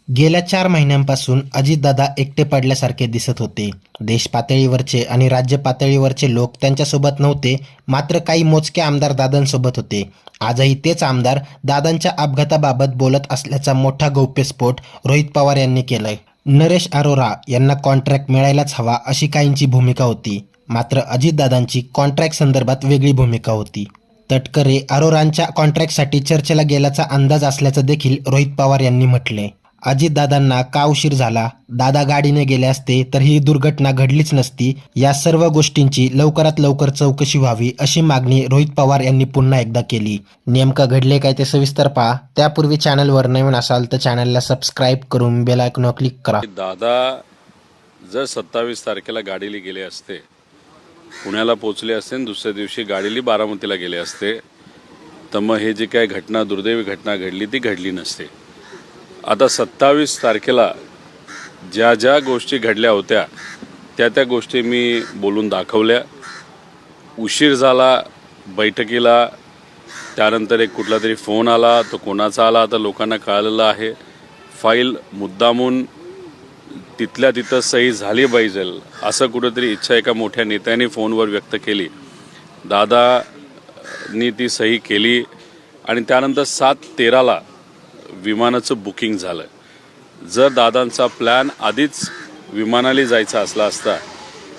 गेल्या 4 महिन्यांपासून अजितदादा एकटे पडल्यासारखे दिसत होते. देश पातळीवरचे आणि राज्य पातळीवरचे लोक त्यांच्यासोबत नव्हते, मात्र काही मोजके आमदार दादांसोबत होते. आजही तेच आमदार दादांच्या अपघाताबाबत बोलत असल्याचा मोठा गौप्यस्फोट रोहित पवार यांनी केलाय. नरेश अरोरा यांना कॉन्ट्रॅक्ट मिळायलाच हवा अशी काहींची भूमिका होती, मात्र अजितदादांची कॉन्ट्रॅक्ट संदर्भात वेगळी भूमिका होती. तटकरे अरोरांच्या कॉन्ट्रॅक्टसाठी चर्चेला गेल्याचा अंदाज असल्याचं देखील रोहित पवार यांनी म्हटले. अजितदादांना का उशीर झाला? दादा गाडीने गेले असते तर ही दुर्घटना घडलीच नसती. या सर्व गोष्टींची लवकरात लवकर चौकशी व्हावी अशी मागणी रोहित पवार यांनी पुन्हा एकदा केली. नेमकं घडले काय ते सविस्तर पहा. त्यापूर्वी चॅनलवर नवीन असाल तर चॅनलला सबस्क्राईब करून बेल आयकॉनवर क्लिक करा. दादा जर 27 तारखेला गाडीला गेले असते, पुण्याला पोहोचले असते आणि दुसऱ्या दिवशी गाडीला बारामतीला गेले असते, तर मग हे जी काही घटना, दुर्दैवी घटना घडली ती घडली नसते. आता 27 तारखेला ज्या ज्या गोष्टी घडल्या होत्या त्या गोष्टी मी बोलून दाखवल्या. उशीर झाला बैठकीला, त्यानंतर एक कुठला तरी फोन आला, तो कोणाचा आला तर लोकांना कळलेलं आहे. फाईल मुद्दामून तिथल्या तिथं सही झाली पाहिजे असं कुठंतरी इच्छा एका मोठ्या नेत्याने फोनवर व्यक्त केली. दादानी ती सही केली आणि त्यानंतर 7:13ला विमानाचं बुकिंग झालं. जर दादांचा प्लॅन आधीच विमानाला जायचा असला असता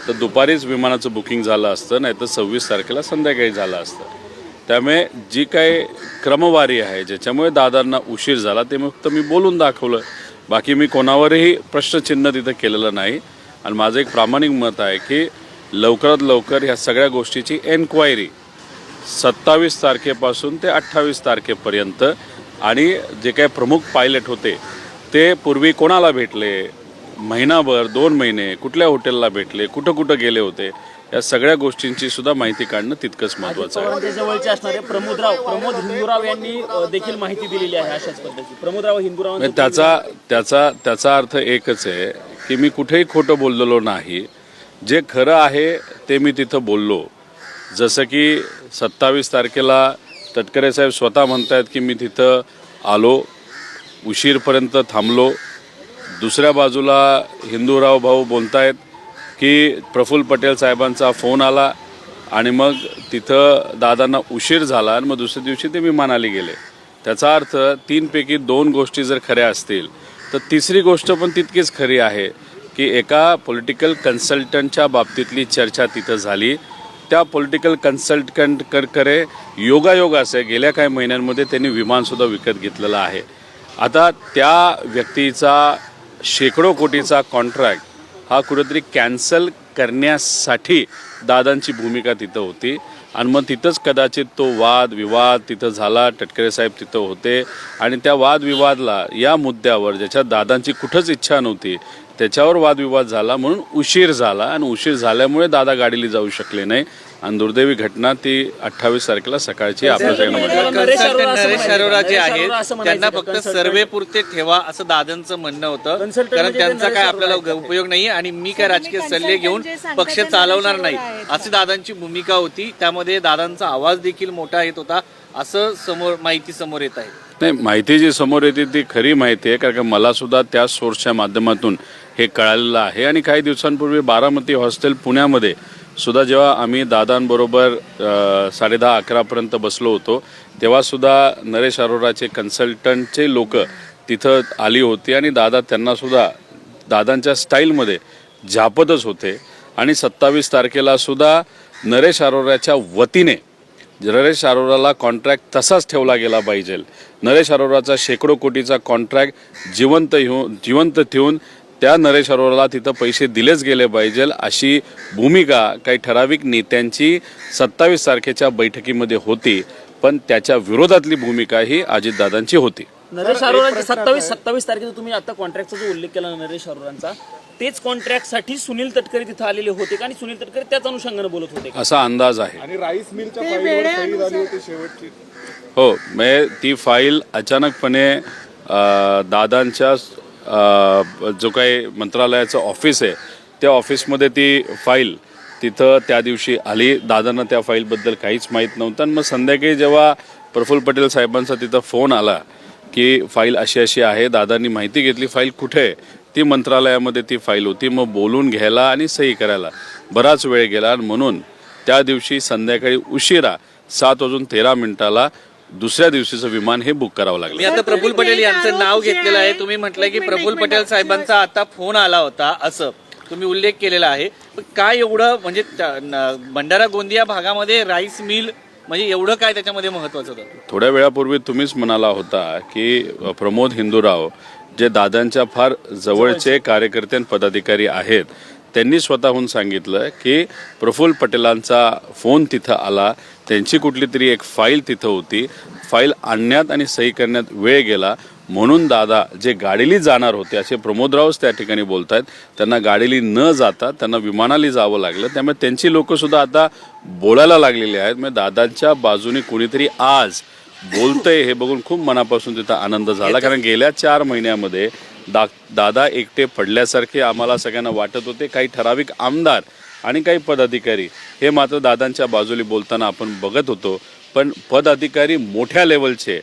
तर दुपारीच विमानाचं बुकिंग झालं असतं, नाही तर 26 तारखेला संध्याकाळी झालं असतं. त्यामुळे जी काही क्रमवारी आहे ज्याच्यामुळे दादांना उशीर झाला ते फक्त मी बोलून दाखवलं. बाकी मी कोणावरही प्रश्नचिन्ह तिथं केलेलं नाही. आणि माझं एक प्रामाणिक मत आहे की लवकरात लवकर ह्या सगळ्या गोष्टीची एन्क्वायरी 27 तारखेपासून ते 28 तारखेपर्यंत, आणि जे काही प्रमुख पायलट होते ते पूर्वी कोणाला भेटले, महिनाभर 2 महिने कुठल्या हॉटेलला भेटले, कुठं कुठं गेले होते, या सगळ्या गोष्टींची सुद्धा माहिती काढणं तितकंच महत्त्वाचं आहे. जवळचे असणारे प्रमोद हिंदूराव यांनी देखील माहिती दिलेली आहे अशाच पद्धती. प्रमोदराव हिंदूराव त्याचा अर्थ एकच आहे की मी कुठेही खोटं बोललेलो नाही. जे खरं आहे ते मी तिथं बोललो. जसं की 27 तारखेला तटकरे साहेब स्वतः म्हणतायत की मी तिथं आलो, उशीरपर्यंत थांबलो. दुसऱ्या बाजूला हिंदूराव भाऊ बोलतायत की प्रफुल्ल पटेल साहेबांचा फोन आला आणि मग तिथं दादांना उशीर झाला आणि मग दुसऱ्या दिवशी ते विमानाला गेले. त्याचा अर्थ 3 पैकी 2 गोष्टी जर खऱ्या असतील तर तिसरी गोष्ट पण तितकीच खरी आहे की एका पॉलिटिकल कन्सल्टंटच्या बाबतीतली चर्चा तिथं झाली. त्या पॉलिटिकल कन्सल्टंटकडे योगायोग असे गेल्या काही महिन्यांमध्ये त्यांनी विमानसुद्धा विकत घेतलेलं आहे. आता त्या व्यक्तीचा शेकडो कोटीचा कॉन्ट्रॅक्ट हा कुठेतरी कॅन्सल करण्यासाठी दादांची भूमिका तिथं होती. आणि मग तिथंच कदाचित तो वादविवाद तिथं झाला. तटकरे साहेब तिथं होते आणि त्या वादविवादला या मुद्द्यावर ज्याच्यात दादांची कुठंच इच्छा नव्हती त्याच्यावर वादविवाद झाला, म्हणून उशीर झाला. आणि उशीर झाल्यामुळे दादा गाडीला जाऊ शकले नाही आणि दुर्दैवी घटना ती 28 तारखेला सकाळची आपल्या सगळ्यांना. नरेश अरोरा जे आहेत त्यांना फक्त सर्वे पुरते ठेवा असं दादांचं म्हणणं होतं, कारण त्यांचा काय आपल्याला उपयोग नाही आणि मी काय राजकीय सल्ले घेऊन पक्ष चालवणार नाही अशी दादांची भूमिका होती. त्यामध्ये दादांचा आवाज देखील मोठा येत होता असं माहिती समोर येत आहे. नाही, माहिती जी समोर येते ती खरी माहिती आहे, कारण मला सुद्धा त्या सोर्सच्या माध्यमातून हे कळालेलं आहे. आणि काही दिवसांपूर्वी बारामती हॉस्टेल पुण्यामध्ये सुद्धा जेव्हा आम्ही दादांबरोबर 10:30-11पर्यंत बसलो होतो तेव्हासुद्धा नरेश अरोराचे कन्सल्टंटचे लोक तिथं आली होती आणि दादा त्यांनासुद्धा दादांच्या स्टाईलमध्ये झापतच होते. आणि 27 तारखेला सुद्धा नरेश अरोराच्या वतीने नरेश अरोराला कॉन्ट्रॅक्ट तसाच ठेवला गेला पाहिजे. नरेश अरोराचा शेकडो कोटीचा कॉन्ट्रॅक्ट जिवंत ठेवून त्या नरेश अरोराला तिथं पैसे दिलेच गेले पाहिजे अशी भूमिका काही ठराविक नेत्यांची 27 तारखेच्या बैठकीमध्ये होती. पण त्याच्या विरोधातली भूमिका ही अजितदादांची होती. नरेश अरोरांचा 27 तारखेचा तुम्ही आता कॉन्ट्रॅक्टचा जो उल्लेख केला नरेश अरोरांचा, तेच कॉन्ट्रॅक्टसाठी सुनील तटकरे तिथं आलेले होते का आणि सुनील तटकरे त्याच अनुषंगाने बोलत होते असा अंदाज आहे. आणि राईस मिलच्या फाईलवर सही झाली होती शेवटची. हो, म्हणजे ती फाईल अचानकपणे दादांच्या जो काही मंत्रालयाचं ऑफिस आहे त्या ऑफिसमध्ये ती फाईल तिथं त्या दिवशी आली. दादांना त्या फाईलबद्दल काहीच माहीत नव्हतं. आणि मग संध्याकाळी जेव्हा प्रफुल्ल पटेल साहेबांचा तिथं फोन आला की फाईल अशी अशी आहे, दादांनी माहिती घेतली फाईल कुठे आहे, ती मंत्रालयामध्ये ती फाईल होती, मग बोलून घ्यायला आणि सही करायला बराच वेळ गेला आणि म्हणून त्या दिवशी संध्याकाळी उशिरा 7:13 दुसऱ्या दिवशीचं विमान हे बुक करावं लागलं. मी आता प्रफुल्ल पटेल यांचं नाव घेतलेलं आहे. तुम्ही म्हटलं की प्रफुल्ल पटेल साहेबांचा आता फोन आला होता असं तुम्ही उल्लेख केलेला आहे. पण काय एवढं म्हणजे भंडारा गोंदिया भागामध्ये राईस मिल म्हणजे एवढं काय त्याच्यामध्ये महत्वाचं होतं? थोड्या वेळापूर्वी तुम्हीच म्हणाला होता की प्रमोद हिंदूराव जे दादांच्या फार जवळचे कार्यकर्ते आणि पदाधिकारी आहेत, त्यांनी स्वतःहून सांगितलं की प्रफुल्ल पटेलांचा फोन तिथं आला, त्यांची कुठली तरी एक फाईल तिथं होती, फाईल आणण्यात आणि सही करण्यात वेळ गेला, म्हणून दादा जे गाडीली जाणार होते असे प्रमोदरावच त्या ठिकाणी बोलत आहेत, त्यांना गाडीली न जाता त्यांना विमानाली जावं लागलं. त्यामुळे त्यांची लोकंसुद्धा आता बोलायला लागलेली आहेत. म्हणजे दादांच्या बाजूने कुणीतरी आज बोलतंय हे बघून खूप मनापासून तिथं आनंद झाला. कारण गेल्या 4 महिन्यामध्ये दादा एकटे पडल्यासारखे आम्हाला सगळ्यांना वाटत होते. काही ठराविक आमदार आणि काही पदाधिकारी हे मात्र दादांच्या बाजूने बोलताना आपण बघत होतो. पण पदाधिकारी मोठ्या लेवलचे,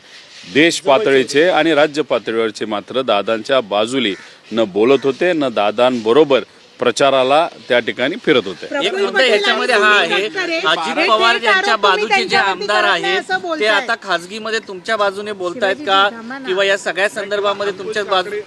देश पातळीचे आणि राज्य पातळीवरचे मात्र दादांच्या बाजूली न बोलत होते, न दादांबरोबर प्रचाराला त्या ठिकाणी फिरत होते. एक मुद्दा ह्याच्यामध्ये हा आहे, अजित पवार यांच्या बाजूचे जे आमदार आहेत ते आता खासगीमध्ये तुमच्या बाजूने बोलतायत का, किंवा या सगळ्या संदर्भामध्ये तुमच्या बाजू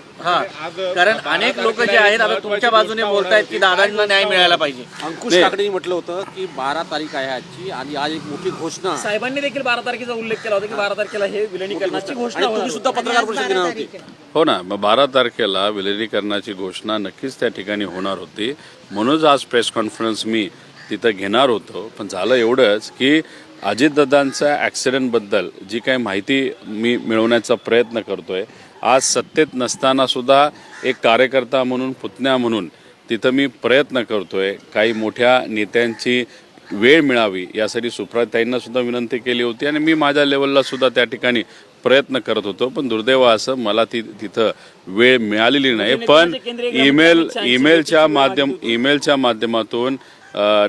कारण अनेक लोक जे आहेत आता तुमच्या बाजूने बोलतायत की दादांना न्याय मिळायला पाहिजे. अंकुश ठाकरेंनी म्हटलं होतं की 12 तारीख आहे आजची आणि आज एक मोठी घोषणा. साहेबांनी देखील 12 तारखेचा उल्लेख केला होता की 12 तारखेला हे विलिनीकरणाची घोषणा आणि तुम्ही सुद्धा पत्रकार परिषद घेणार होती. हो ना, मग 12 तारखेला विलिनीकरणाची घोषणा नक्कीच त्या ठिकाणी होणार होती. म्हणूनच आज प्रेस कॉन्फरन्स मी तिथं घेणार होतो. पण झालं एवढंच की अजितदादांच्या ॲक्सिडेंटबद्दल जी काही माहिती मी मिळवण्याचा प्रयत्न करतोय, आज सत्तेत नसताना सुद्धा एक कार्यकर्ता म्हणून, पुतण्या म्हणून तिथं मी प्रयत्न करतोय. काही मोठ्या नेत्यांची वेळ मिळावी यासाठी सुप्रियाताईंना सुद्धा विनंती केली होती आणि मी माझ्या लेवलला सुद्धा त्या ठिकाणी प्रयत्न करत होतो. पण दुर्दैव असं मला तिथं वेळ मिळालेली नाही. पण ईमेलच्या माध्यमातून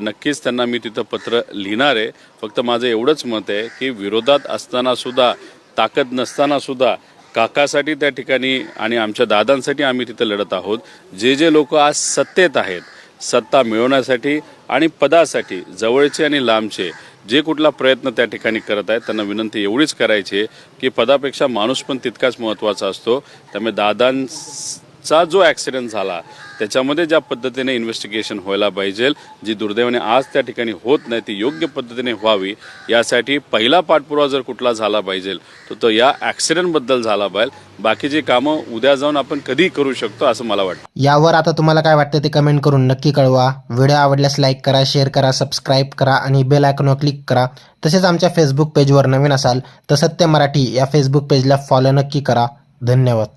नक्कीच त्यांना मी तिथं पत्र लिहिणार आहे. फक्त माझं एवढंच मत आहे की विरोधात असताना सुद्धा, ताकद नसताना सुद्धा काकासाठी त्या ठिकाणी आणि आमच्या दादांसाठी आम्ही तिथं लढत आहोत. जे लोक आज सत्तेत आहेत, सत्ता मिळवण्यासाठी आणि पदासाठी जवळचे आणि लांबचे जे कुठला प्रयत्न त्या ठिकाणी करत आहेत, त्यांना विनंती एवढीच करायची की पदापेक्षा माणूस पण तितकाच महत्त्वाचा असतो. त्यामुळे दादांचा जो ॲक्सिडेंट झाला त्याच्यामध्ये ज्या पद्धतीने इन्व्हेस्टिगेशन व्हायला पाहिजे, जी दुर्दैवाने आज त्या ठिकाणी होत नाही, ती योग्य पद्धतीने व्हावी यासाठी पहिला पाठपुरावा जर कुठला झाला पाहिजे तो या ॲक्सिडेंटबद्दल झाला पाहिजे. बाकीची कामं उद्या जाऊन आपण कधी करू शकतो असं मला वाटतं. यावर आता तुम्हाला काय वाटतं ते कमेंट करून नक्की कळवा. व्हिडिओ आवडल्यास लाईक करा, शेअर करा, सबस्क्राईब करा आणि बेल आयकॉनवर क्लिक करा. तसेच आमच्या फेसबुक पेजवर नवीन असाल तर सत्य मराठी या फेसबुक पेजला फॉलो नक्की करा. धन्यवाद.